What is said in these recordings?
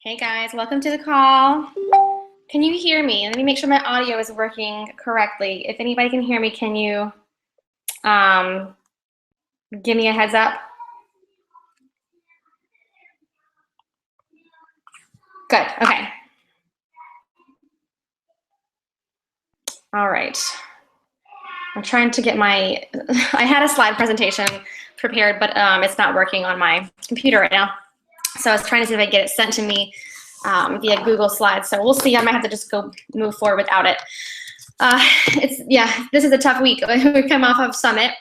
Hey guys, welcome to the call. Can you hear me? Let me make sure my audio is working correctly. If anybody can hear me, can you give me a heads up? Good, okay. All right. I'm trying to get I had a slide presentation prepared, but it's not working on my computer right now. So I was trying to see if I get it sent to me via Google Slides. So we'll see. I might have to just go move forward without it. This is a tough week. We come off of Summit,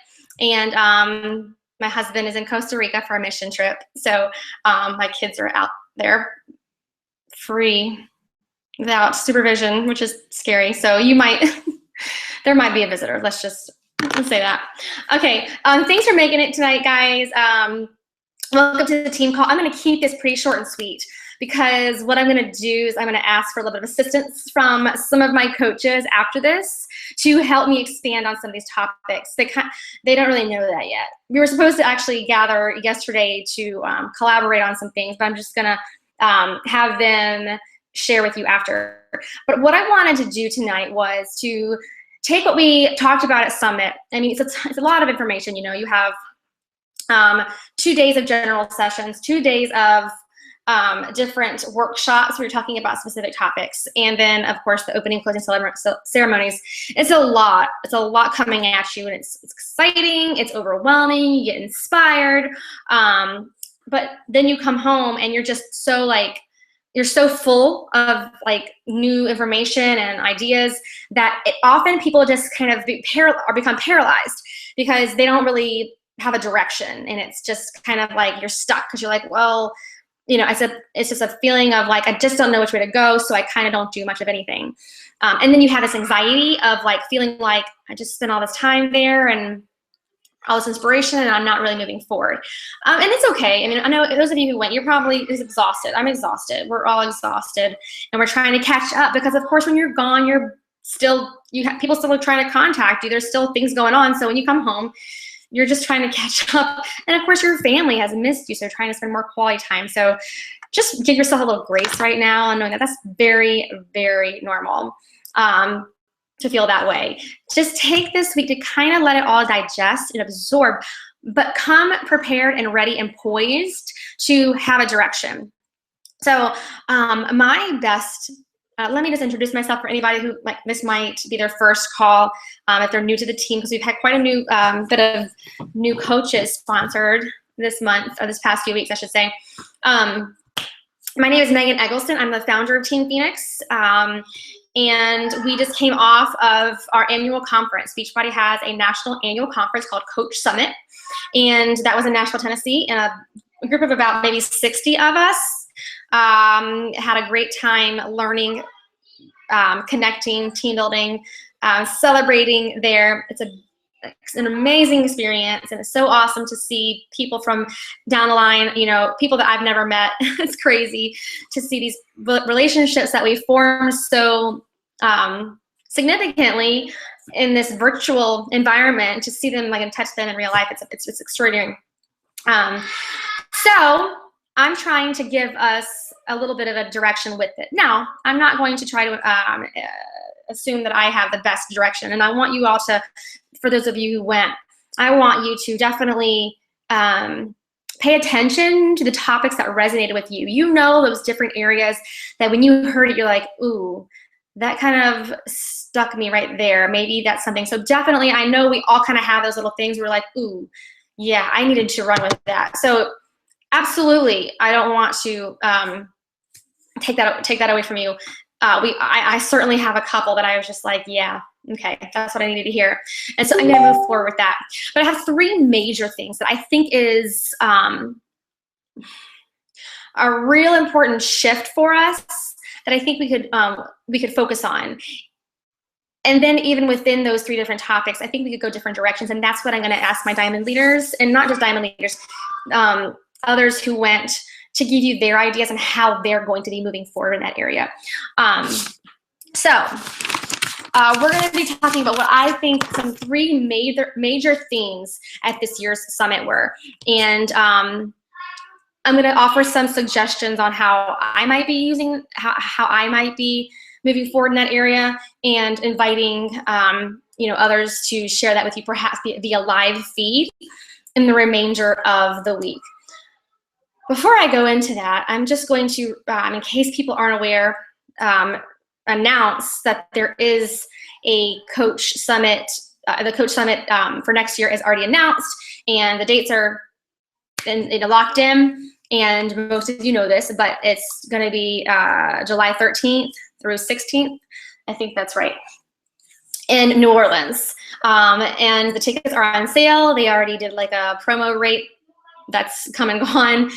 and my husband is in Costa Rica for a mission trip. So my kids are out there free without supervision, which is scary. So there might be a visitor. Let's say that. Okay, thanks for making it tonight, guys. Welcome to the team call. I'm going to keep this pretty short and sweet because what I'm going to do is I'm going to ask for a little bit of assistance from some of my coaches after this to help me expand on some of these topics. They don't really know that yet. We were supposed to actually gather yesterday to collaborate on some things, but I'm just going to have them share with you after. But what I wanted to do tonight was to take what we talked about at Summit. I mean, it's a lot of information. You know, you have 2 days of general sessions, 2 days of different workshops where you're talking about specific topics, and then of course the opening closing ceremonies. It's a lot coming at you, and it's exciting, it's overwhelming, you get inspired, but then you come home and you're just so you're so full of new information and ideas that often people just kind of become paralyzed because they don't really have a direction, and it's just kind of like you're stuck because you're like, well, you know, it's just a feeling of I just don't know which way to go, so I kind of don't do much of anything. And then you have this anxiety of feeling like I just spent all this time there and all this inspiration and I'm not really moving forward. And it's okay. I mean, I know those of you who went, you're probably exhausted. I'm exhausted. We're all exhausted, and we're trying to catch up because of course when you're gone, people still are trying to contact you. There's still things going on. So when you come home, you're just trying to catch up. And of course your family has missed you, so you're trying to spend more quality time. So just give yourself a little grace right now and knowing that that's very, very normal to feel that way. Just take this week to kind of let it all digest and absorb, but come prepared and ready and poised to have a direction. So my best let me just introduce myself for anybody who this might be their first call if they're new to the team, because we've had quite a new bit of new coaches sponsored this month, or this past few weeks, I should say. My name is Megan Eggleston. I'm the founder of Team Phoenix, and we just came off of our annual conference. Beachbody has a national annual conference called Coach Summit, and that was in Nashville, Tennessee, and a group of about maybe 60 of us had a great time learning, connecting, team building, celebrating there. It's an amazing experience, and it's so awesome to see people from down the line, you know, people that I've never met. It's crazy to see these relationships that we formed so significantly in this virtual environment, to see them and touch them in real life. It's extraordinary. So I'm trying to give us a little bit of a direction with it. Now, I'm not going to try to assume that I have the best direction. And I want you all to, for those of you who went, I want you to definitely pay attention to the topics that resonated with you. You know those different areas that when you heard it, you're like, ooh, that kind of stuck me right there. Maybe that's something. So definitely, I know we all kind of have those little things where we're like, ooh, yeah, I needed to run with that. So absolutely, I don't want to take that away from you. I certainly have a couple that I was just like, yeah, okay, that's what I needed to hear. And so I'm going to move forward with that. But I have 3 major things that I think is a real important shift for us that I think we could focus on. And then even within those 3 different topics, I think we could go different directions. And that's what I'm going to ask my Diamond leaders, and not just Diamond leaders, others who went, to give you their ideas on how they're going to be moving forward in that area. We're going to be talking about what I think some 3 major themes at this year's summit were. And I'm going to offer some suggestions on how I might be using, how I might be moving forward in that area, and inviting others to share that with you, perhaps via live feed in the remainder of the week. Before I go into that, I'm just going to, in case people aren't aware, announce that there is a Coach Summit. The Coach Summit for next year is already announced, and the dates are locked in, and most of you know this, but it's going to be July 13th through 16th. I think that's right, in New Orleans. And the tickets are on sale. They already did like a promo rate that's come and gone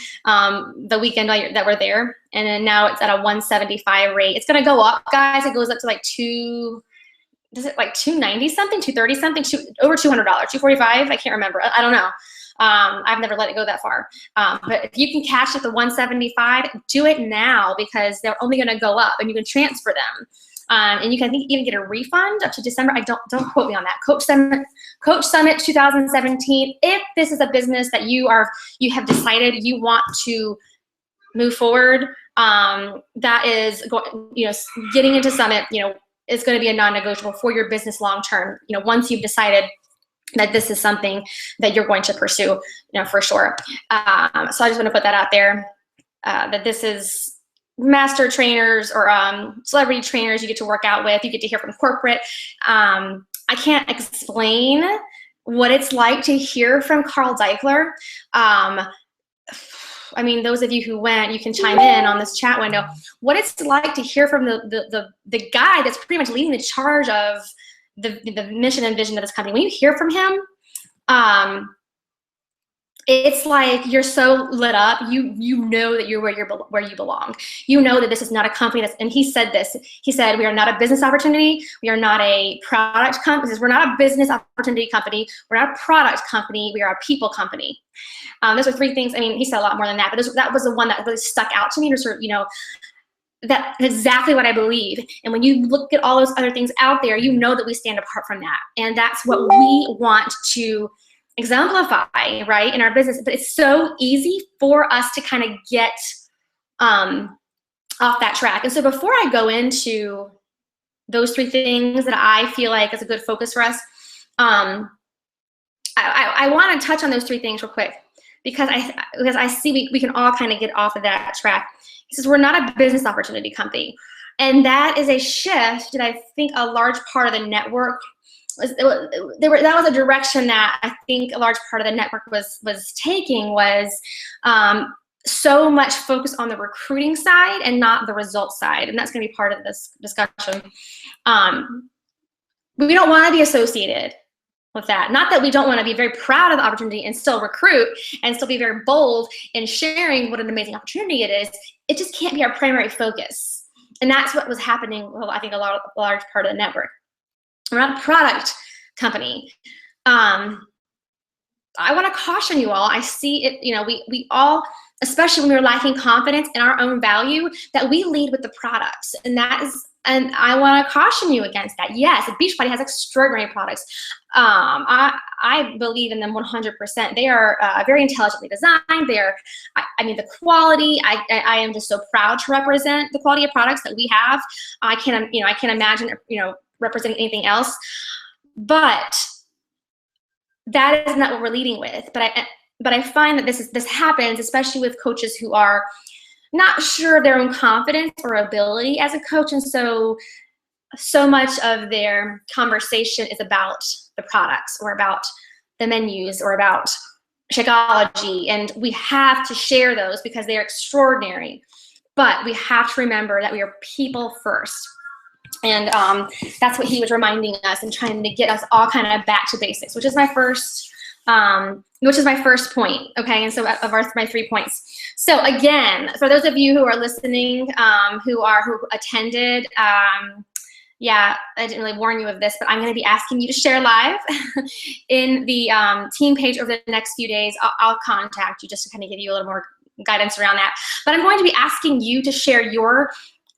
the weekend that we're there, and then now it's at a $175 rate. It's going to go up, guys. It goes up to like $290 something, $230 something, over $200, $245. I can't remember. I don't know. I've never let it go that far. But if you can cash at the $175, do it now, because they're only going to go up, and you can transfer them. And you can, I think, even get a refund up to December. Don't quote me on that. Coach Summit 2017. If this is a business that you have decided you want to move forward, that is getting into Summit, is going to be a non-negotiable for your business long term. Once you've decided that this is something that you're going to pursue, for sure. So I just want to put that out there, that this is master trainers or celebrity trainers you get to work out with. You get to hear from corporate. I can't explain what it's like to hear from Carl Daikeler. I mean, those of you who went, you can chime in on this chat window. What it's like to hear from the guy that's pretty much leading the charge of the mission and vision of this company. When you hear from him, it's like you're so lit up. You know that you're where you belong. You know that this is not a company that's, and he said this. He said, we are not a business opportunity. We are not a product company. We're not a business opportunity company. We're not a product company. We are a people company. Those are three things. I mean, he said a lot more than that, but that was the one that really stuck out to me. To sort of, that's exactly what I believe. And when you look at all those other things out there, you know that we stand apart from that. And that's what we want to exemplify, right, in our business. But it's so easy for us to kind of get off that track. And so before I go into those three things that I feel like is a good focus for us, I want to touch on those three things real quick, because I see we can all kind of get off of that track. He says, we're not a business opportunity company. And that is a shift that I think a large part of the network that was a direction that I think a large part of the network was taking, was so much focus on the recruiting side and not the results side. And that's going to be part of this discussion. We don't want to be associated with that. Not that we don't want to be very proud of the opportunity and still recruit and still be very bold in sharing what an amazing opportunity it is. It just can't be our primary focus. And that's what was happening, well, I think a large part of the network. We're not a product company. I want to caution you all. I see it, we all, especially when we're lacking confidence in our own value, that we lead with the products. And I want to caution you against that. Yes, Beachbody has extraordinary products. I believe in them 100%. They are very intelligently designed. They are, the quality. I am just so proud to represent the quality of products that we have. I can't imagine, representing anything else. But that is not what we're leading with. But I find that this happens, especially with coaches who are not sure of their own confidence or ability as a coach, and so much of their conversation is about the products or about the menus or about Shakeology, and we have to share those because they are extraordinary. But we have to remember that we are people first. And that's what he was reminding us and trying to get us all kind of back to basics, which is my first point. Okay, and so of my 3 points. So again, for those of you who are listening, who attended, yeah, I didn't really warn you of this, but I'm going to be asking you to share live in the team page over the next few days. I'll contact you just to kind of give you a little more guidance around that. But I'm going to be asking you to share your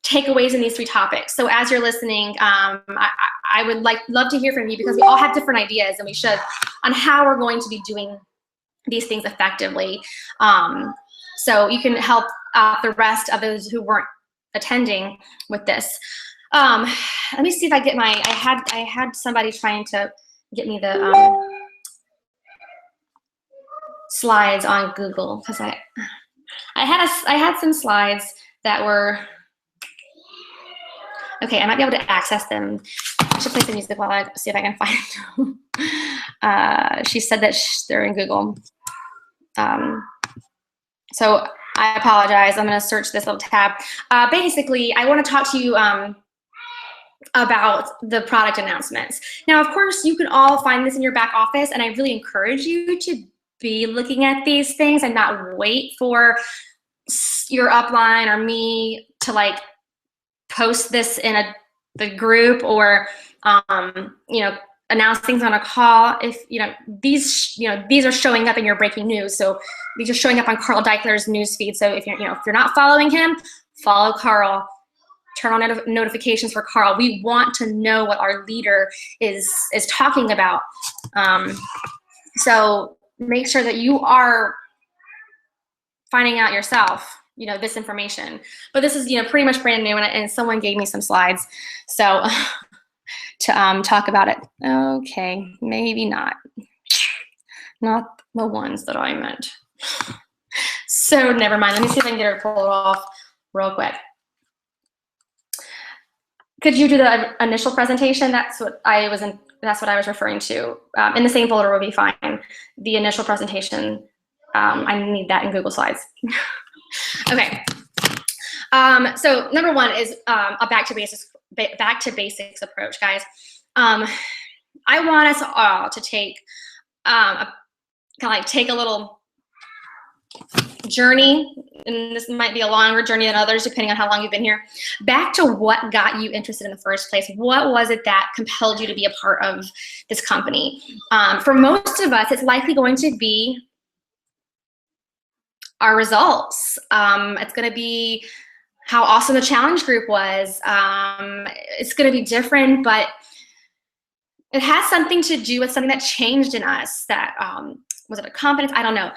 takeaways in these 3 topics. So as you're listening, I would love to hear from you, because we all have different ideas, and we should, on how we're going to be doing these things effectively. So you can help out the rest of those who weren't attending with this. Let me see if I get my, I had somebody trying to get me the slides on Google, because I had some slides that were, okay, I might be able to access them. I should play some music while I see if I can find them. She said that they're in Google. So I apologize. I'm going to search this little tab. Basically, I want to talk to you about the product announcements. Now, of course, you can all find this in your back office, and I really encourage you to be looking at these things and not wait for your upline or me to like post this in the group or you know, announce things on a call. If these are showing up in your breaking news, so these are showing up on Carl Deichler's news feed. So if you're not following him, follow Carl. Turn on notifications for Carl. We want to know what our leader is talking about. So make sure that you are finding out yourself, this information. But this is, pretty much brand new, and someone gave me some slides, so to talk about it. Okay, maybe not the ones that I meant. So never mind. Let me see if I can get her to pull it off real quick. Could you do the initial presentation? That's what I was referring to. In the same folder will be fine. The initial presentation, I need that in Google Slides. Okay. So number one is a back to basics approach, guys. I want us all to take take a little journey, and this might be a longer journey than others depending on how long you've been here, back to what got you interested in the first place. What was it that compelled you to be a part of this company? For most of us, it's likely going to be our results. It's going to be how awesome the challenge group was. It's going to be different, but it has something to do with something that changed in us. That was it a confidence? I don't know.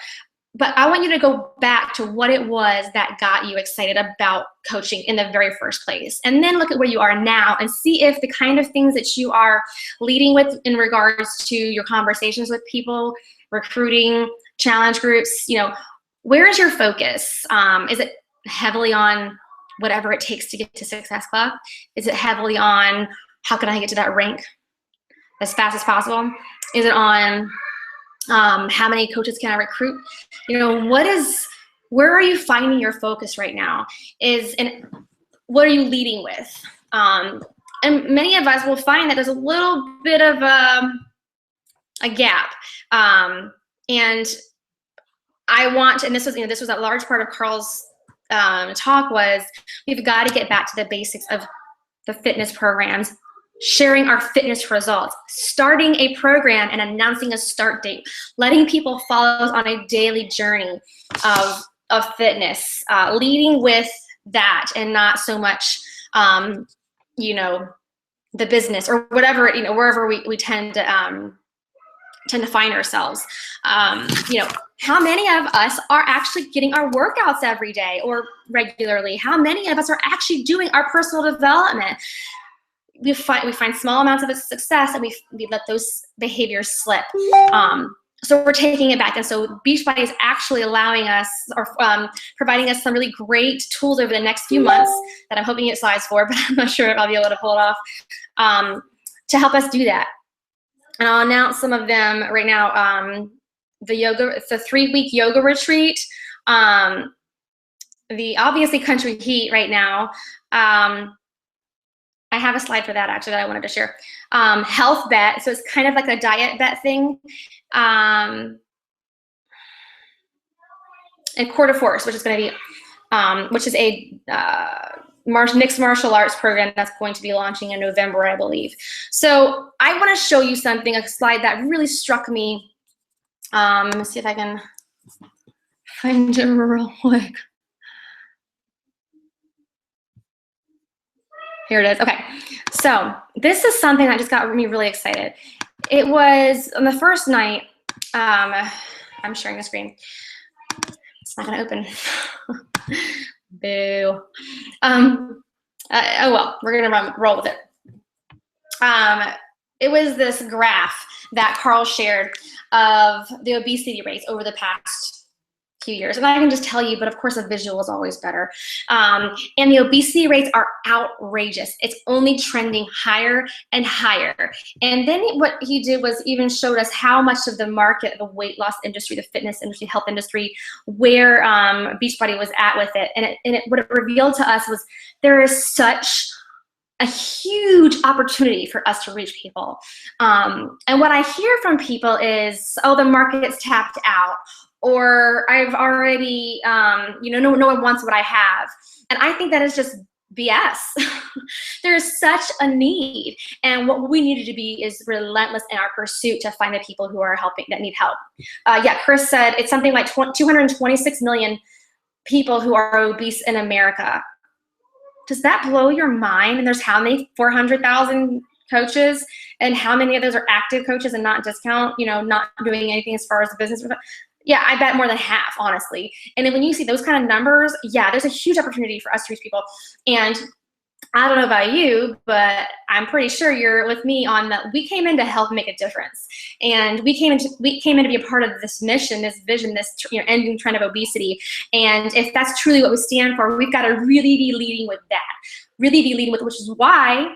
But I want you to go back to what it was that got you excited about coaching in the very first place. And then look at where you are now and see if the kind of things that you are leading with in regards to your conversations with people, recruiting, challenge groups, where is your focus? Is it heavily on whatever it takes to get to Success Club? Is it heavily on how can I get to that rank as fast as possible? Is it on how many coaches can I recruit? Where are you finding your focus right now? And what are you leading with? And many of us will find that there's a little bit of a gap. And I want, and this was a large part of Carl's talk, was we've got to get back to the basics of the fitness programs, sharing our fitness results, starting a program and announcing a start date, letting people follow us on a daily journey of fitness, leading with that and not so much, the business or whatever, wherever we tend to find ourselves. How many of us are actually getting our workouts every day or regularly? How many of us are actually doing our personal development? We find small amounts of success, and we let those behaviors slip. So we're taking it back. And so Beachbody is actually allowing us, or providing us some really great tools over the next few months that I'm hoping to get slides for, but I'm not sure if I'll be able to pull it off, to help us do that. And I'll announce some of them right now. It's a 3-week yoga retreat. The obviously Country Heat right now. I have a slide for that actually that I wanted to share. Health Bet, so it's kind of like a diet bet thing. And Core de Force, which is going to be, which is a mixed martial arts program that's going to be launching in November, I believe. So I want to show you something, a slide that really struck me. Let me see if I can find it real quick. Here it is. Okay, so this is something that just got me really excited. It was on the first night. I'm sharing the screen. It's not gonna open. Boo. Oh well, we're gonna roll with it. It was this graph that Carl shared of the obesity rates over the past few years. And I can just tell you, but of course a visual is always better. And the obesity rates are outrageous. It's only trending higher and higher. And then what he did was even showed us how much of the market, the weight loss industry, the fitness industry, health industry, where Beachbody was at with it. And what it revealed to us was there is such a huge opportunity for us to reach people. And what I hear from people is, oh, the market's tapped out, or I've already, no one wants what I have. And I think that is just BS. There is such a need. And what we needed to be is relentless in our pursuit to find the people who are helping, that need help. Yeah, Chris said it's something like 226 million people who are obese in America. Does that blow your mind? And there's how many? 400,000 coaches, and how many of those are active coaches and not discount, not doing anything as far as the business? Yeah, I bet more than half, honestly. And then when you see those kind of numbers, yeah, there's a huge opportunity for us to reach people. And I don't know about you, but I'm pretty sure you're with me on that. We came in to help make a difference, and we came in to be a part of this mission, this vision, this ending trend of obesity. And if that's truly what we stand for, we've got to really be leading with that. Really be leading with, which is why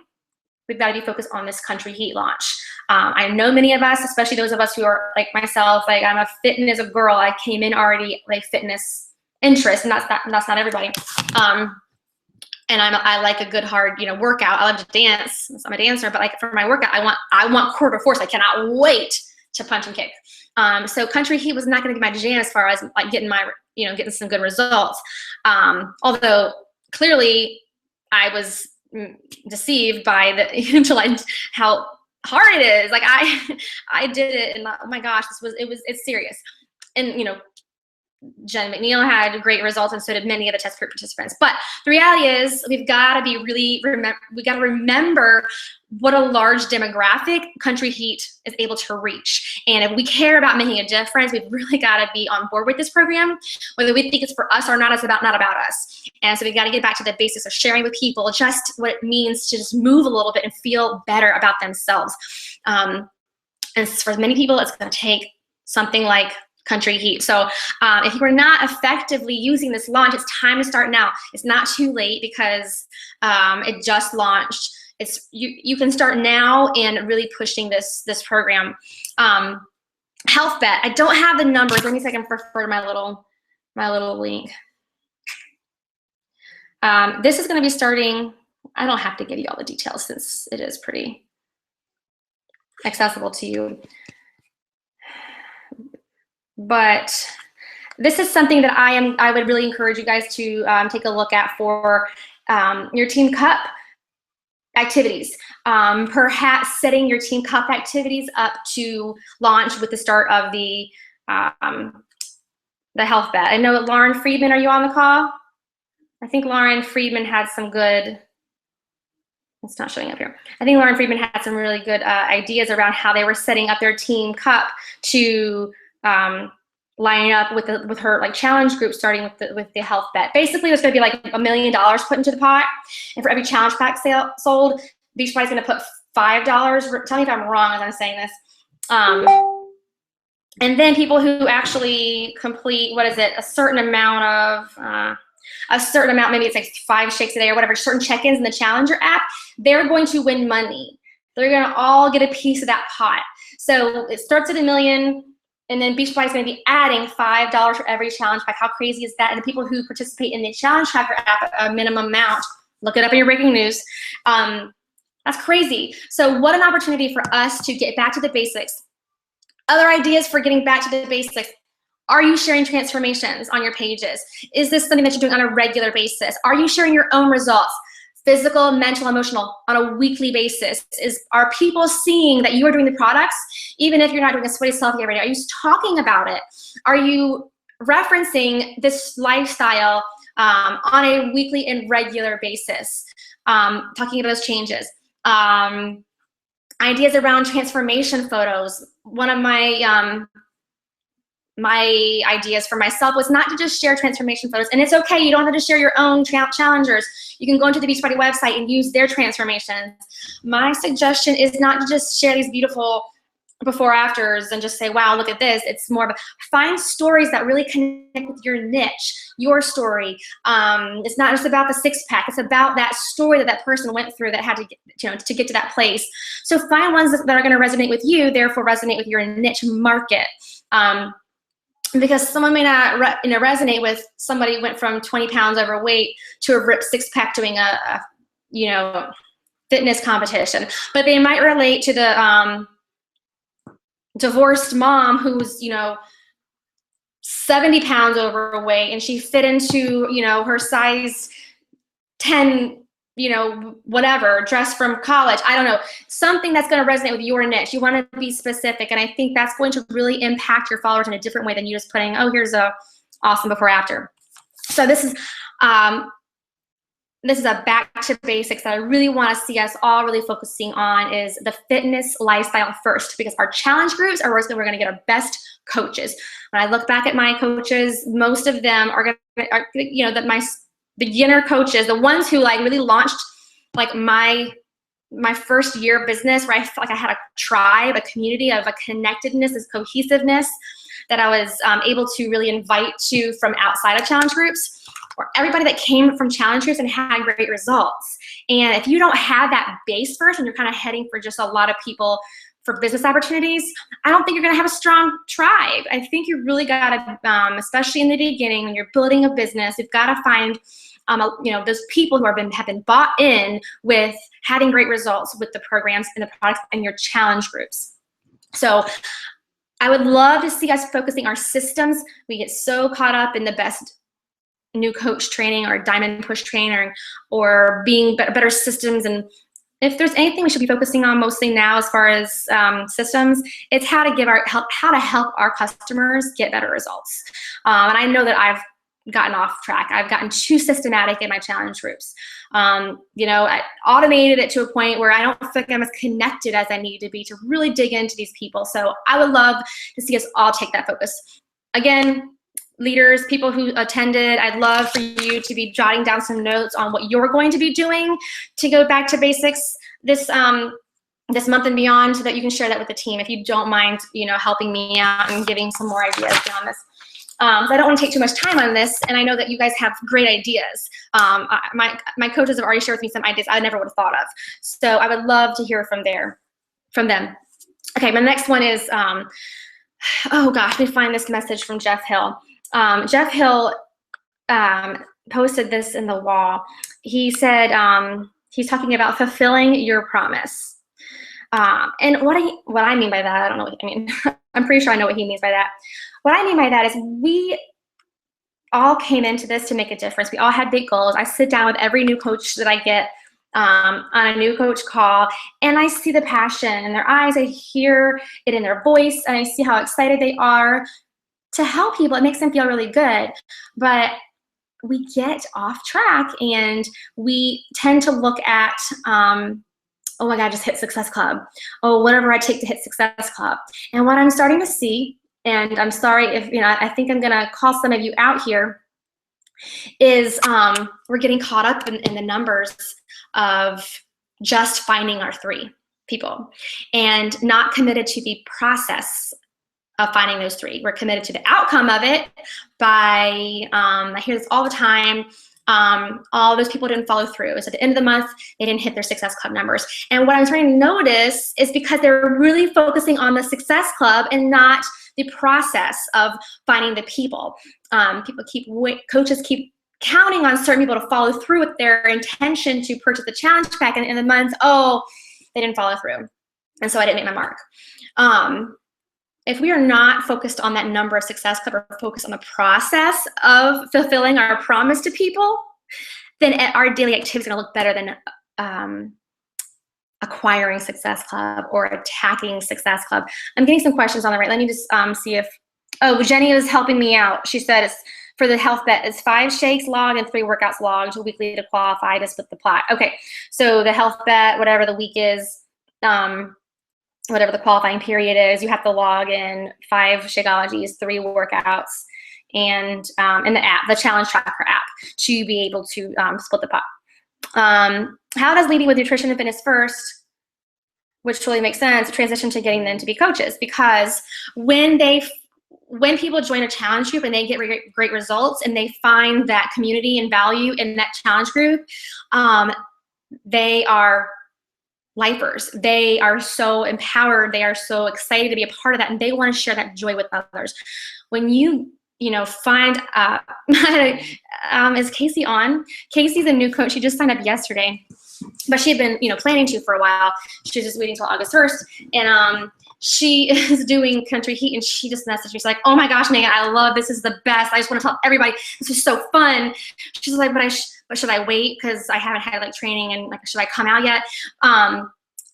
we've got to be focused on this Country Heat launch. I know many of us, especially those of us who are like myself, like I'm a fitness girl. I came in already like fitness interest, and that's not everybody. And I like a good hard, workout. I love to dance. I'm a dancer, but like for my workout, I want core to force. I cannot wait to punch and kick. So Country Heat was not going to be my jam as far as like getting some good results. Although clearly I was deceived by how hard it is. Like I did it, and oh my gosh, it's serious. And Jen McNeil had great results, and so did many of the test group participants. But the reality is, we've got to be we got to remember what a large demographic Country Heat is able to reach. And if we care about making a difference, we've really got to be on board with this program, whether we think it's for us or not. It's not about us. And so we got to get back to the basics of sharing with people just what it means to just move a little bit and feel better about themselves. And for many people, it's going to take something like Country Heat. So if you are not effectively using this launch, it's time to start now. It's not too late because it just launched. You can start now and really pushing this program. Health Bet. I don't have the numbers. Let me see if I can refer to my little link. This is going to be starting. I don't have to give you all the details since it is pretty accessible to you. But this is something that I would really encourage you guys to take a look at for your Team Cup activities. Perhaps setting your Team Cup activities up to launch with the start of the Health Bet. I know Lauren Friedman, are you on the call? I think Lauren Friedman had some good, it's not showing up here. I think Lauren Friedman had some really good ideas around how they were setting up their Team Cup to line up with her like challenge group, starting with the Health Bet. Basically, there's going to be like $1 million put into the pot, and for every challenge pack sold, Beachbody's going to put $5. Tell me if I'm wrong as I'm saying this. And then people who actually complete, a certain amount, maybe it's like 5 shakes a day or whatever, certain check-ins in the Challenger app, they're going to win money. They're going to all get a piece of that pot. So it starts at $1 million. And then Beachbody's going to be adding $5 for every challenge pack. How crazy is that? And the people who participate in the Challenge Tracker app, a minimum amount, look it up in your breaking news. That's crazy. So what an opportunity for us to get back to the basics. Other ideas for getting back to the basics. Are you sharing transformations on your pages? Is this something that you're doing on a regular basis? Are you sharing your own results? Physical, mental, emotional, on a weekly basis? Are people seeing that you are doing the products, even if you're not doing a sweaty selfie every day? Are you talking about it? Are you referencing this lifestyle on a weekly and regular basis? Talking about those changes. Ideas around transformation photos. One of my my ideas for myself was not to just share transformation photos. And it's okay, you don't have to share your own challengers. You can go into the Beachbody website and use their transformations. My suggestion is not to just share these beautiful before afters and just say, wow, look at this. It's more of a, find stories that really connect with your niche, your story. It's not just about the six pack. It's about that story that that person went through that had to get, to get to that place. So find ones that are going to resonate with you, therefore resonate with your niche market. Because someone may not resonate with somebody who went from 20 pounds overweight to a ripped six pack doing a fitness competition, but they might relate to the divorced mom who's 70 pounds overweight and she fit into her size 10 whatever dress from college. I don't know, something that's going to resonate with your niche. You want to be specific, and I think that's going to really impact your followers in a different way than you just putting, oh, here's a awesome before after. So this is a back to basics that I really want to see us all really focusing on, is the fitness lifestyle first, because our challenge groups are where we're going to get our best coaches. When I look back at my coaches, most of them are my beginner coaches, the ones who like really launched like my first year of business, where I felt like I had a tribe, a community of a connectedness, this cohesiveness that I was able to really invite to from outside of challenge groups, or everybody that came from challenge groups and had great results. And if you don't have that base first and you're kind of heading for just a lot of people for business opportunities, I don't think you're gonna have a strong tribe. I think you really gotta, especially in the beginning when you're building a business, you've gotta find those people who have been bought in with having great results with the programs and the products and your challenge groups. So I would love to see us focusing our systems. We get so caught up in the best new coach training or diamond push trainer or being better systems. And if there's anything we should be focusing on mostly now as far as systems, it's how to help our customers get better results. And I know that I've gotten off track. I've gotten too systematic in my challenge groups. I automated it to a point where I don't feel like I'm as connected as I need to be to really dig into these people. So I would love to see us all take that focus. Again, leaders, people who attended, I'd love for you to be jotting down some notes on what you're going to be doing to go back to basics this month and beyond, so that you can share that with the team. If you don't mind, helping me out and giving some more ideas beyond this. So I don't want to take too much time on this, and I know that you guys have great ideas. My coaches have already shared with me some ideas I never would have thought of. So I would love to hear from them. Okay, my next one is, oh gosh, let me find this message from Jeff Hill. Jeff Hill posted this in the wall. He said he's talking about fulfilling your promise. And what I mean by that, I don't know what I mean. I'm pretty sure I know what he means by that. What I mean by that is we all came into this to make a difference. We all had big goals. I sit down with every new coach that I get on a new coach call, and I see the passion in their eyes. I hear it in their voice, and I see how excited they are to help people. It makes them feel really good. But we get off track, and we tend to look at, oh my God, I just hit Success Club. Oh, whatever I take to hit Success Club. And what I'm starting to see, and I'm sorry if, I think I'm gonna call some of you out here, is we're getting caught up in the numbers of just finding our 3 people and not committed to the process of finding those 3. We're committed to the outcome of it by, I hear this all the time, all those people didn't follow through. So at the end of the month, they didn't hit their Success Club numbers. And what I'm starting to notice is because they're really focusing on the Success Club and not the process of finding the people. Coaches keep counting on certain people to follow through with their intention to purchase the challenge pack, and in the month, oh, they didn't follow through. And so I didn't make my mark. If we are not focused on that number of Success Club or focused on the process of fulfilling our promise to people, then our daily activity is going to look better than acquiring Success Club or attacking Success Club. I'm getting some questions on the right. Let me just see if, Jenny is helping me out. She said it's for the health bet, it's 5 shakes logged and 3 workouts logged weekly to qualify to split the pot. Okay, so the health bet, whatever the week is, whatever the qualifying period is, you have to log in 5 Shakeologies, 3 workouts, and in the app, the Challenge Tracker app, to be able to split the pot. How does leading with nutrition and fitness first, which totally makes sense, transition to getting them to be coaches? Because when people join a challenge group and they get great results and they find that community and value in that challenge group, they are lifers. They are so empowered. They are so excited to be a part of that, and they want to share that joy with others. When you find is Casey on? Casey's a new coach. She just signed up yesterday, but she had been planning to for a while. She was just waiting until August 1st, and she is doing Country Heat, and she just messaged me. She's like, "Oh my gosh, Megan, I love this. Is the best. I just want to tell everybody this is so fun." She's like, but should I wait because I haven't had training, and should I come out yet?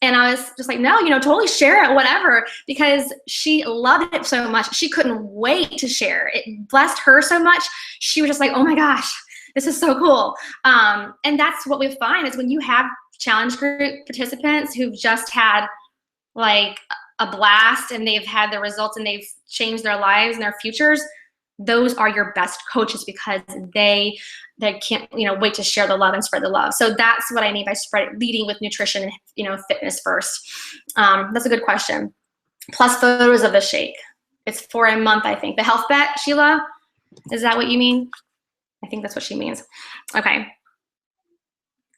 And I was just like, no, totally share it, whatever, because she loved it so much. She couldn't wait to share. It blessed her so much. She was just like, oh my gosh, this is so cool. And that's what we find is when you have challenge group participants who've just had a blast and they've had the results and they've changed their lives and their futures, those are your best coaches because they can't wait to share the love and spread the love. So that's what I mean by leading with nutrition and fitness first. That's a good question. Plus photos of the shake. It's for a month, I think. The health bet, Sheila, is that what you mean? I think that's what she means. Okay.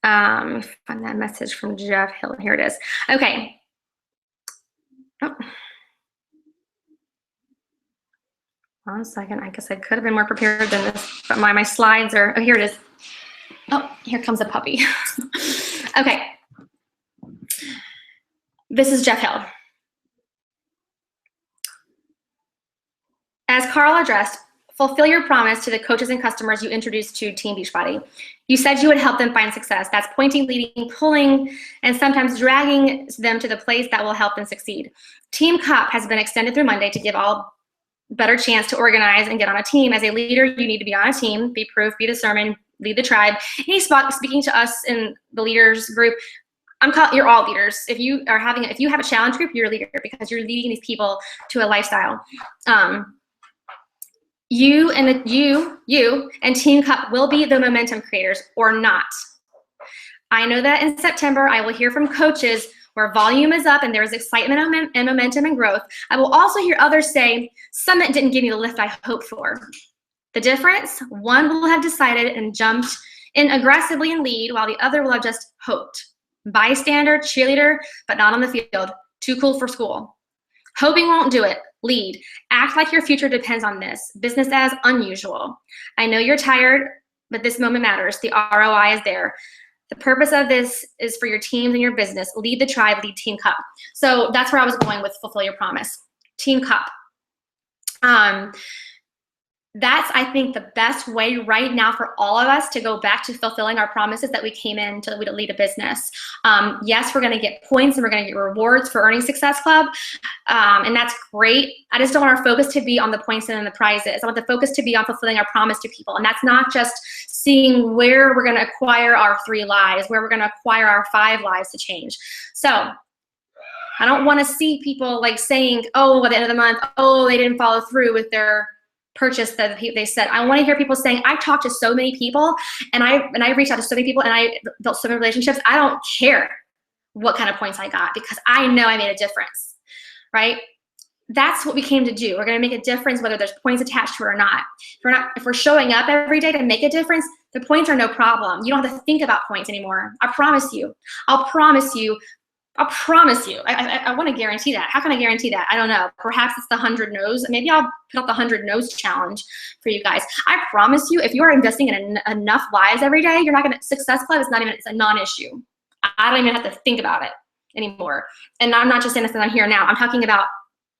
Find that message from Jeff Hill. Here it is. Okay. Oh. 1 second. I guess I could have been more prepared than this, but my slides are, oh, here it is. Oh, here comes a puppy. Okay. This is Jeff Hill. As Carl addressed, fulfill your promise to the coaches and customers you introduced to Team Beachbody. You said you would help them find success. That's pointing, leading, pulling, and sometimes dragging them to the place that will help them succeed. Team Cup has been extended through Monday to give all better chance to organize and get on a team. As a leader, you need to be on a team, be proof, be the sermon, lead the tribe. And he's speaking to us in the leaders group. You're all leaders. If you have a challenge group, you're a leader because you're leading these people to a lifestyle. You and Team Cup will be the momentum creators or not. I know that in September, I will hear from coaches where volume is up and there is excitement and momentum and growth. I will also hear others say, Summit didn't give me the lift I hoped for. The difference, one will have decided and jumped in aggressively and lead, while the other will have just hoped. Bystander, cheerleader, but not on the field. Too cool for school. Hoping won't do it. Lead. Act like your future depends on this. Business as unusual. I know you're tired, but this moment matters. The ROI is there. The purpose of this is for your teams and your business. Lead the tribe, lead Team Cup. So that's where I was going with fulfill your promise. Team Cup. That's, I think, the best way right now for all of us to go back to fulfilling our promises that we came in to lead a business. Yes, we're going to get points and we're going to get rewards for Earning Success Club, and that's great. I just don't want our focus to be on the points and the prizes. I want the focus to be on fulfilling our promise to people, and that's not just seeing where we're going to acquire our 3 lives, where we're going to acquire our 5 lives to change. So I don't want to see people saying, oh, at the end of the month, oh, they didn't follow through with their purchase that they said. I want to hear people saying, I've talked to so many people and I reached out to so many people and I built so many relationships. I don't care what kind of points I got because I know I made a difference, right? That's what we came to do. We're going to make a difference whether there's points attached to it or not. If we're showing up every day to make a difference, the points are no problem. You don't have to think about points anymore. I promise you. I'll promise you. I want to guarantee that. How can I guarantee that? I don't know. Perhaps it's the 100 no's. Maybe I'll put up the 100 no's challenge for you guys. I promise you, if you are investing in enough lives every day, you're not going to, Success Club is it's a non-issue. I don't even have to think about it anymore. And I'm not just saying this that I'm here now. I'm talking about,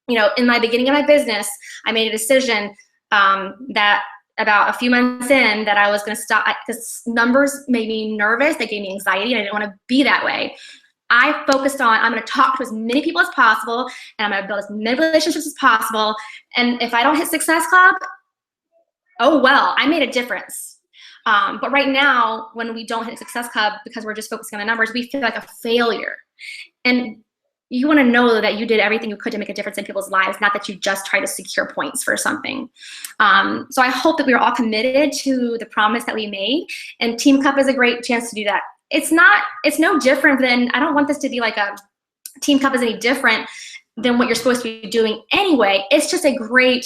in my beginning of my business, I made a decision that about a few months in that I was going to stop because numbers made me nervous. They gave me anxiety and I didn't want to be that way. I focused on, I'm going to talk to as many people as possible, and I'm going to build as many relationships as possible. And if I don't hit Success Club, oh well, I made a difference. But right now, when we don't hit Success Club because we're just focusing on the numbers, we feel like a failure. And you want to know that you did everything you could to make a difference in people's lives, not that you just try to secure points for something. So I hope that we are all committed to the promise that we made, and Team Cup is a great chance to do that. It's no different than, I don't want this to be like a Team Cup is any different than what you're supposed to be doing anyway. It's just a great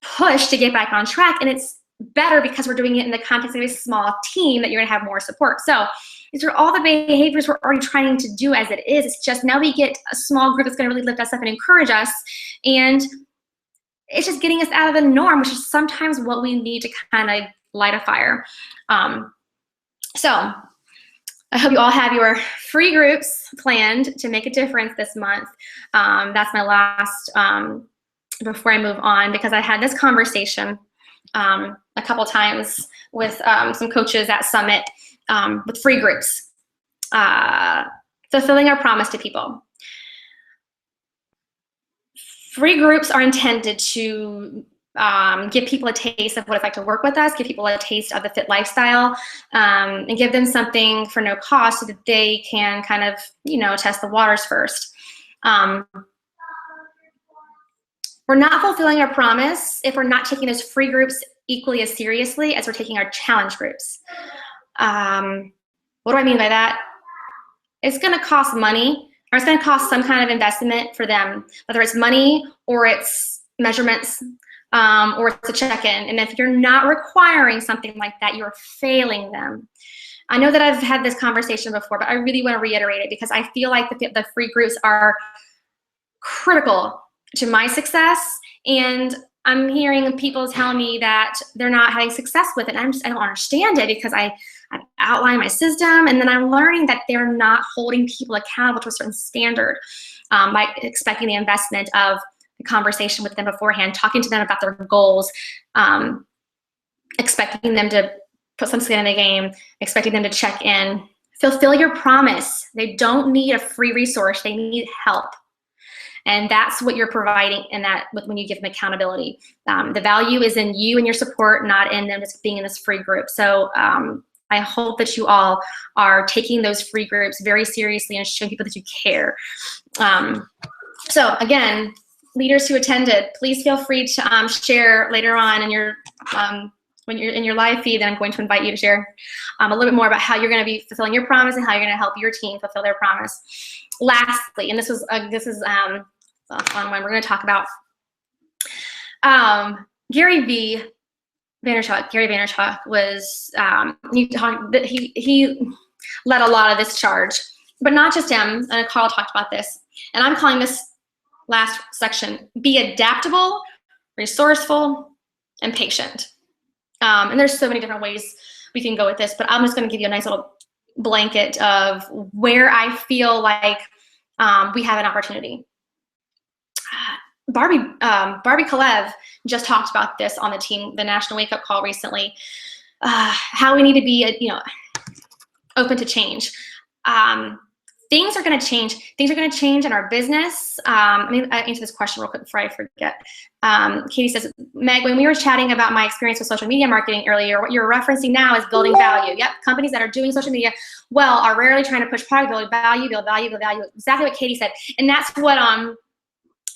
push to get back on track, and it's better because we're doing it in the context of a small team that you're gonna have more support. So these are all the behaviors we're already trying to do as it is. It's just now we get a small group that's gonna really lift us up and encourage us, and it's just getting us out of the norm, which is sometimes what we need to kind of light a fire. So I hope you all have your free groups planned to make a difference this month. That's my last, before I move on, because I had this conversation a couple times with some coaches at Summit with free groups, fulfilling our promise to people. Free groups are intended to give people a taste of what it's like to work with us, give people a taste of the fit lifestyle, and give them something for no cost so that they can kind of, test the waters first. We're not fulfilling our promise if we're not taking those free groups equally as seriously as we're taking our challenge groups. What do I mean by that? It's gonna cost money, or it's gonna cost some kind of investment for them, whether it's money or it's measurements, or it's a check-in. And if you're not requiring something like that, you're failing them. I know that I've had this conversation before, but I really want to reiterate it because I feel like the free groups are critical to my success, and I'm hearing people tell me that they're not having success with it. I don't understand it because I've outlined my system, and then I'm learning that they're not holding people accountable to a certain standard by expecting the investment of the conversation with them beforehand, talking to them about their goals, expecting them to put some skin in the game, expecting them to check in. Fulfill your promise. They don't need a free resource. They need help. And that's what you're providing in that when you give them accountability. The value is in you and your support, not in them just being in this free group. So I hope that you all are taking those free groups very seriously and showing people that you care. So again, leaders who attended, please feel free to share later on in your when you're in your live feed. Then I'm going to invite you to share a little bit more about how you're going to be fulfilling your promise and how you're going to help your team fulfill their promise. Lastly, and this is a fun one we're going to talk about, Gary Vaynerchuk was he led a lot of this charge, but not just him. And Carl talked about this, and I'm calling this last section, be adaptable, resourceful, and patient. And there's so many different ways we can go with this, but I'm just going to give you a nice little blanket of where I feel like we have an opportunity. Barbie Kalev just talked about this on the National Wake Up Call recently, how we need to be, open to change. Things are going to change. Things are going to change in our business. Let me answer this question real quick before I forget. Katie says, Meg, when we were chatting about my experience with social media marketing earlier, what you're referencing now is building value. Yep, companies that are doing social media well are rarely trying to push product, build value, build value, build value. Exactly what Katie said. And that's what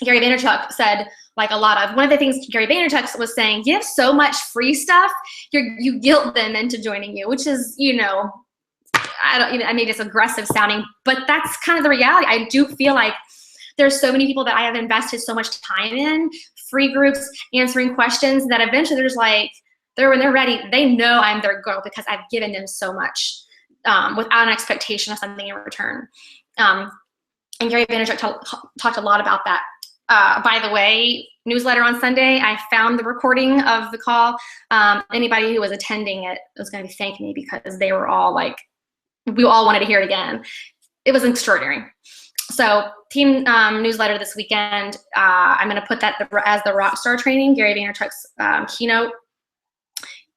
Gary Vaynerchuk saed, like a lot of. One of the things Gary Vaynerchuk was saying, you have so much free stuff, you guilt them into joining you, which is, I mean, it's aggressive sounding, but that's kind of the reality. I do feel like there's so many people that I have invested so much time in, free groups, answering questions, that eventually they're just like, when they're ready, they know I'm their girl because I've given them so much without an expectation of something in return. And Gary Vaynerchuk talked a lot about that. By the way, newsletter on Sunday, I found the recording of the call. Anybody who was attending it was going to be thanking me because they were all like, we all wanted to hear it again. It was extraordinary. So team newsletter this weekend, I'm going to put that as the Rockstar training, Gary Vaynerchuk's keynote.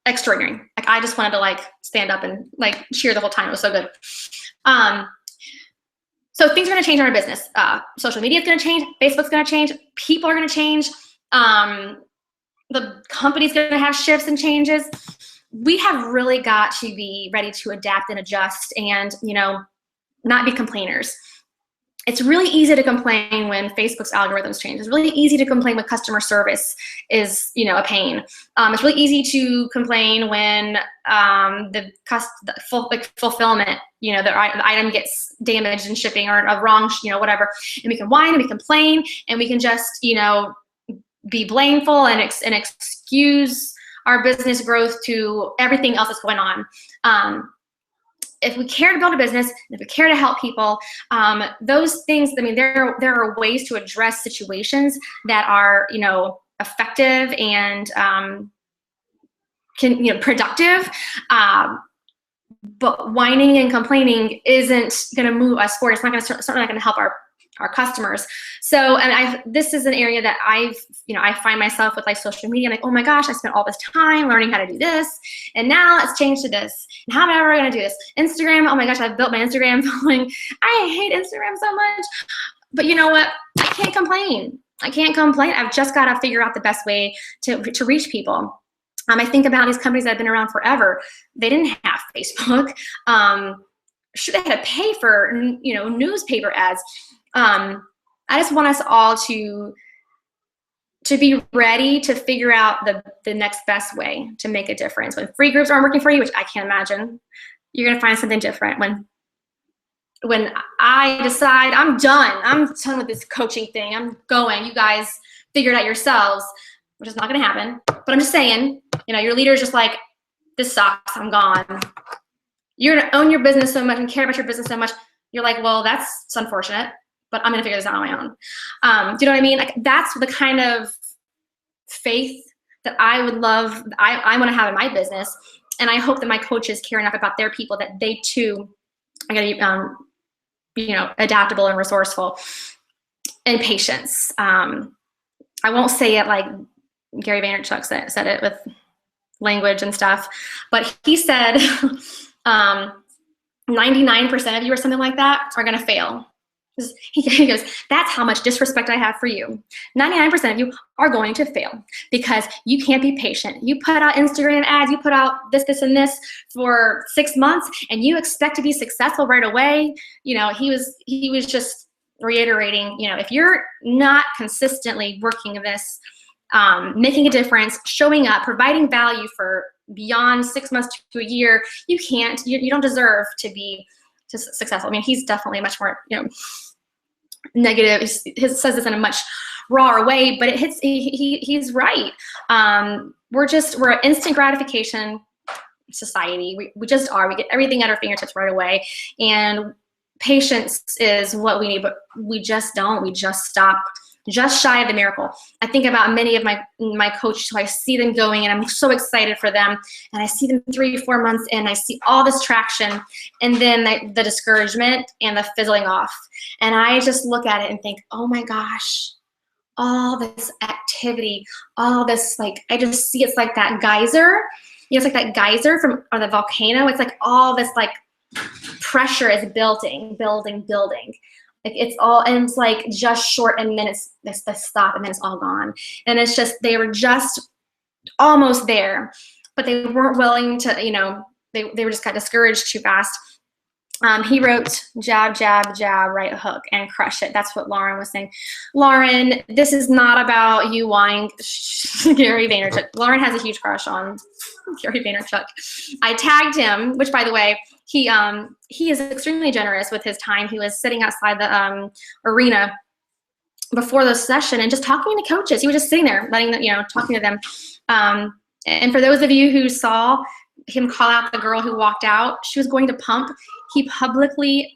Extraordinary. Like, I just wanted to stand up and cheer the whole time. It was so good. So things are going to change in our business. Social media is going to change. Facebook's going to change. People are going to change. The company's going to have shifts and changes. We have really got to be ready to adapt and adjust and, not be complainers. it's really easy to complain when Facebook's algorithms change. It's really easy to complain when customer service is, a pain. It's really easy to complain when the fulfillment, the item gets damaged in shipping or a wrong, whatever. And we can whine and we complain and we can just, be blameful and excuse our business growth to everything else that's going on. If we care to build a business, and if we care to help people, those things, there are ways to address situations that are, effective and productive. But whining and complaining isn't going to move us forward. It's not going to certainly not going to help our customers. So, and this is an area that I find myself with like social media. I'm like, oh my gosh, I spent all this time learning how to do this, and now it's changed to this. And how am I ever going to do this? Instagram, oh my gosh, I've built my Instagram following. I hate Instagram so much, but you know what? I can't complain. I've just got to figure out the best way to reach people. I think about these companies that have been around forever. They didn't have Facebook. Sure, they had to pay for newspaper ads. I just want us all to be ready to figure out the next best way to make a difference. When free groups aren't working for you, which I can't imagine, you're gonna find something different. When I decide I'm done with this coaching thing, I'm going, you guys figure it out yourselves, which is not gonna happen. But I'm just saying, your leader's just like, this sucks, I'm gone. You're gonna own your business so much and care about your business so much, you're like, well, it's unfortunate, but I'm gonna figure this out on my own. Do you know what I mean? Like, that's the kind of faith that I would love, I wanna have in my business. And I hope that my coaches care enough about their people that they too are gonna be, adaptable and resourceful and patience. I won't say it like Gary Vaynerchuk said it with language and stuff, but he said 99% of you or something like that are gonna fail. He goes, that's how much disrespect I have for you. 99% of you are going to fail because you can't be patient. You put out Instagram ads, you put out this, and this for 6 months, and you expect to be successful right away. He was just reiterating, if you're not consistently working this, making a difference, showing up, providing value for beyond 6 months to a year, you don't deserve to be successful. He's definitely much more, negative. He says this in a much rawer way, but he's right. We're an instant gratification society. We just are. We get everything at our fingertips right away. And patience is what we need, but we just don't. We just stop just shy of the miracle. I think about many of my coaches who I see them going, and I'm so excited for them. And I see them 3-4 months in, I see all this traction, and then the discouragement and the fizzling off. And I just look at it and think, oh my gosh, all this activity, all this, I just see it's like that geyser. It's like that geyser or the volcano. It's like all this pressure is building. It's all, and it's just short, and then it's the stop, and then it's all gone. And it's just, they were just almost there, but they weren't willing to, they were just got discouraged too fast. He wrote jab, jab, jab, right hook, and crush it. That's what Lauren was saying. Lauren, this is not about you whining Gary Vaynerchuk. Lauren has a huge crush on Gary Vaynerchuk. I tagged him, which, by the way, he is extremely generous with his time. He was sitting outside the arena before the session and just talking to coaches. He was just sitting there, letting them, talking to them. And for those of you who saw him call out the girl who walked out, she was going to pump. He publicly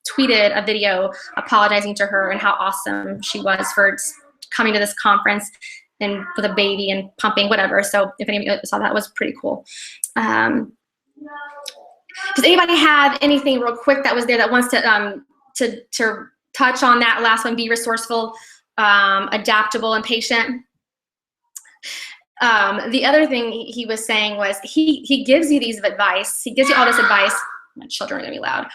tweeted a video apologizing to her and how awesome she was for coming to this conference and with a baby and pumping, whatever. So if any of you saw that, it was pretty cool. Does anybody have anything real quick that was there that wants to touch on that last one? Be resourceful, adaptable, and patient. The other thing he was saying was he gives you these advice. He gives you all this advice. My children are gonna be loud.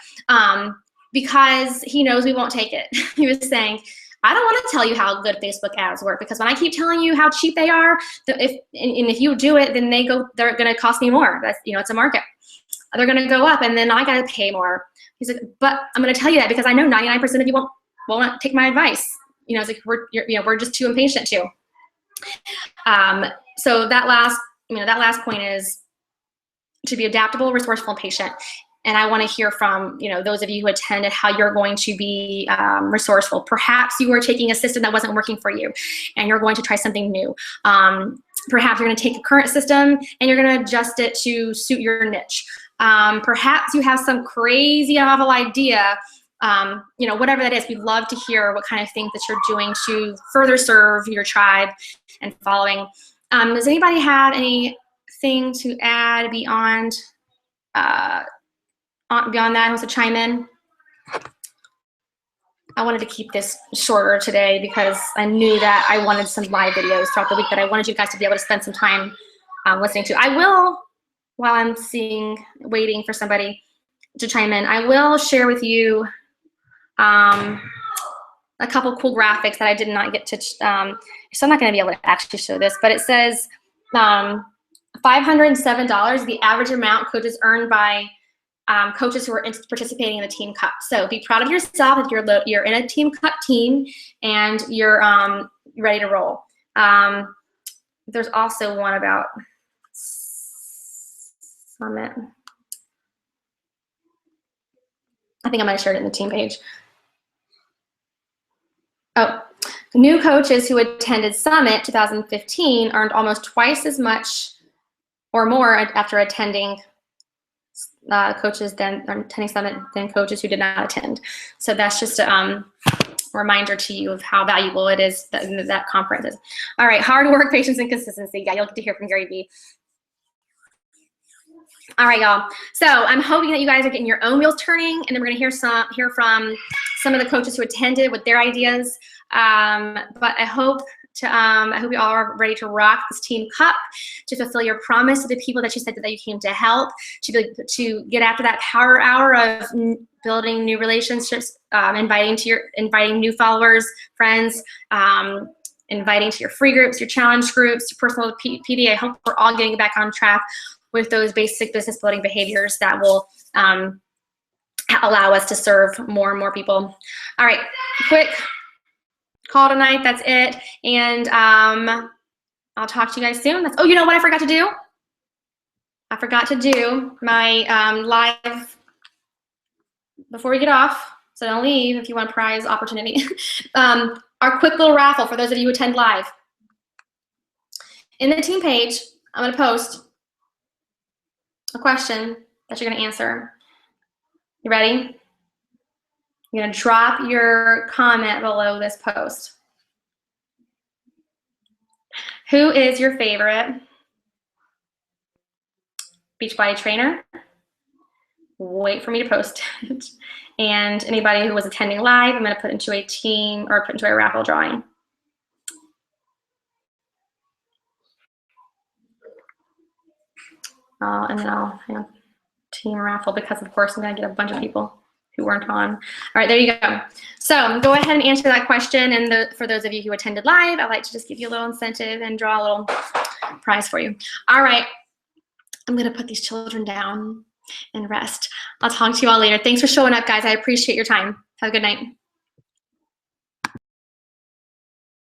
Because he knows we won't take it. He was saying, I don't want to tell you how good Facebook ads work, because when I keep telling you how cheap they are, if you do it, then they're gonna cost me more. That's, it's a market. They're gonna go up, and then I gotta pay more. He's like, but I'm gonna tell you that because I know 99% of you won't take my advice. You know, it's like we're just too impatient too. So that last point is to be adaptable, resourceful, and patient. And I want to hear from, those of you who attended how you're going to be resourceful. Perhaps you were taking a system that wasn't working for you and you're going to try something new. Perhaps you're going to take a current system and you're going to adjust it to suit your niche. Perhaps you have some crazy novel idea, whatever that is. We'd love to hear what kind of things that you're doing to further serve your tribe and following. Does anybody have anything to add beyond that? Who wants to chime in? I wanted to keep this shorter today because I knew that I wanted some live videos throughout the week that I wanted you guys to be able to spend some time listening to. I will, while I'm waiting for somebody to chime in, I will share with you a couple cool graphics that I did not get to, so I'm not gonna be able to actually show this, but it says $507, the average amount coaches earn by coaches who are participating in the Team Cup. So be proud of yourself if you're in a Team Cup team and you're ready to roll. There's also one about Summit. I think I'm gonna share it in the team page. Oh, new coaches who attended Summit 2015 earned almost twice as much or more after attending attending Summit than coaches who did not attend. So that's just a reminder to you of how valuable it is that conference is. All right, hard work, patience, and consistency. Yeah, you'll get to hear from Gary Vee. All right, y'all. So I'm hoping that you guys are getting your own wheels turning, and then we're gonna hear from some of the coaches who attended with their ideas. But I hope you all are ready to rock this Team Cup, to fulfill your promise to the people that you said that you came to help, to get after that power hour of building new relationships, inviting new followers, friends, inviting to your free groups, your challenge groups, your personal PD. I hope we're all getting back on track with those basic business building behaviors that will allow us to serve more and more people. All right, quick call tonight. That's it. And I'll talk to you guys soon. Oh, you know what I forgot to do? I forgot to do my live before we get off. So don't leave if you want a prize opportunity. Our quick little raffle for those of you who attend live. In the team page, I'm going to post a question that you're going to answer. You ready? You're going to drop your comment below this post. Who is your favorite Beachbody trainer? Wait for me to post it. And anybody who was attending live, I'm going to put into a team or put into a raffle drawing. And then I'll team raffle, because of course I'm going to get a bunch of people who weren't on. All right, there you go. So go ahead and answer that question. And for those of you who attended live, I'd like to just give you a little incentive and draw a little prize for you. All right, I'm going to put these children down and rest. I'll talk to you all later. Thanks for showing up, guys. I appreciate your time. Have a good night.